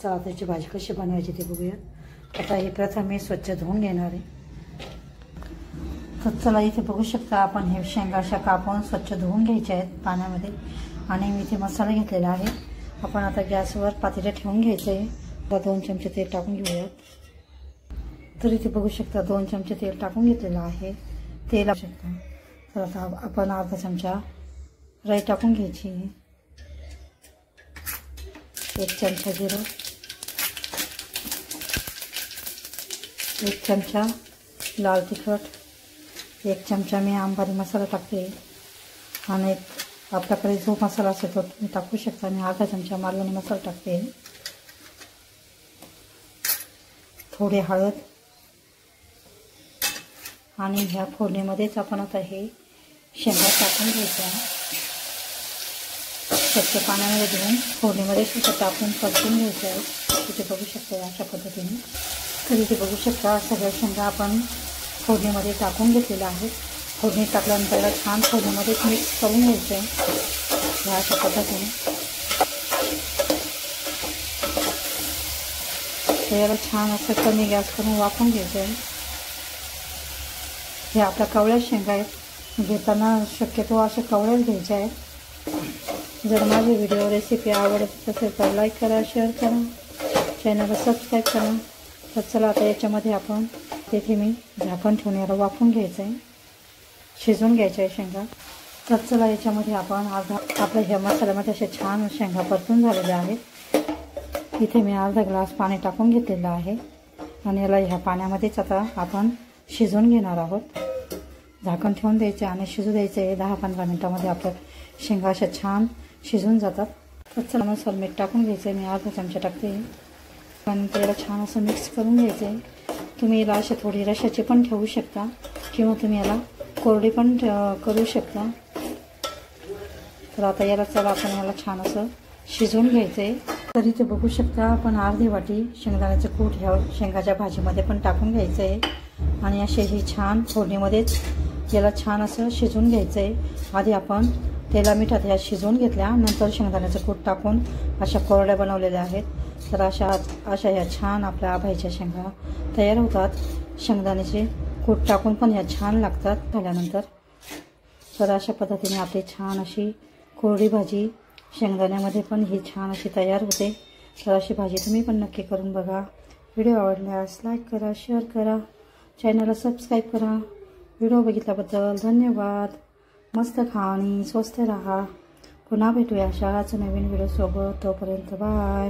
चला त्याची भाजी कशी बनवायची ते बघूया। आता हे प्रथम मी स्वच्छ धुवून घेणार आहे। तर चला इथे बघू शकता आपण हे शेंगा अशा कापून स्वच्छ धुवून घ्यायच्या आहेत पाण्यामध्ये आणि मी इथे मसाला घेतलेला आहे। आपण आता गॅसवर पातेलं ठेवून घ्यायचं आहे। 2 चमचे तेल टाकून घेऊयात। तर इथे बघू शकता 2 चमचे तेल टाकून घेतलेलं आहे। तेल टाकू शकता। तर आता आपण अर्धा चमचा राई टाकून घ्यायची, 1 चमचा जिरं, 1 चमचा लाल तिखट, 1 चमचा मी अंबारी मसाला टाकते आणि आपल्याकडे जो मसाला असेल तो तुम्ही टाकू शकता। मी अर्धा चमचा मालवणी मसाला टाकते, थोडी हळद आणि ह्या फोडणीमध्येच आपण आता हे शेंगा टाकून घ्यायच्या। स्वच्छ पाण्यामध्ये धुवून फोडणीमध्ये सुद्धा टाकून परतून घ्यायचं आहे। इथे बघू शकता अशा पद्धतीने। तर इथे बघू शकता सगळ्या शेंगा आपण फोडणीमध्ये टाकून घेतलेल्या आहेत। फोडणी टाकल्यानंतर याला छान फोडणीमध्ये मिक्स करून घ्यायचं आहे ह्या अशा पद्धतीने। तर याला छान असं कमी गॅस करून वाफवून घ्यायचं आहे। हे आपल्या कवळ्या शेंगा आहेत, घेताना शक्यतो अशा कवळ्याच घ्यायच्या आहेत। जर माझी व्हिडिओ रेसिपी आवडत असेल तर लाईक करा, शेअर करा, चॅनलला सबस्क्राईब करा। तर चला आता याच्यामध्ये आपण तेथे मी झाकण ठेवून याला वाफवून घ्यायचं आहे, शिजवून घ्यायचं आहे शेंगा। तर चला याच्यामध्ये आपण आपल्या ह्या मसाल्यामध्ये असे छान शेंगा परतून झालेल्या आहेत। इथे मी अर्धा ग्लास पाणी टाकून घेतलेलं आहे आणि याला ह्या पाण्यामध्येच आता आपण शिजवून घेणार आहोत। झाकण ठेवून द्यायचे आणि शिजू द्यायचे। 10-15 मिनिटांमध्ये आपल्या शेंगा अशा छान शिजून जातात। तर चला मसाला मीठ टाकून घ्यायचं आहे, मी अर्धा चमचा टाकते आणि त्याला छान असं मिक्स करून घ्यायचं आहे। तुम्ही याला अशा थोडी रशाची पण ठेवू शकता किंवा तुम्ही याला कोरडी पण करू शकता। तर आता याला चला आपण याला छान असं शिजवून घ्यायचं आहे। तर इथे बघू शकता आपण अर्धी वाटी शेंगदाण्याचं कूट ह्या शेंगाच्या भाजीमध्ये पण टाकून घ्यायचं आहे आणि असे ही छान फोडणीमध्येच याला छान असं शिजवून घ्यायचं आहे। आधी आपण तेला मिठात ह्या शिजवून घेतल्या, नंतर शेंगदाण्याचं कूट टाकून अशा कोरड्या बनवलेल्या आहेत। तर अशा ह्या छान आपल्या आभाईच्या शेंगा तयार होतात। शेंगदाण्याचे कूट टाकून पण ह्या छान लागतात झाल्यानंतर। तर अशा पद्धतीने आपली छान अशी कोरडी भाजी शेंगदाण्यामध्ये पण ही छान अशी तयार होते। तर अशी भाजी तुम्ही पण नक्की करून बघा। व्हिडिओ आवडल्यास लाईक करा, शेअर करा, चॅनलला सबस्क्राईब करा। व्हिडिओ बघितल्याबद्दल धन्यवाद। मस्त खा आणि स्वस्थ राहा। पुन्हा भेटूया अशाच नवीन व्हिडिओसोबत। तोपर्यंत बाय।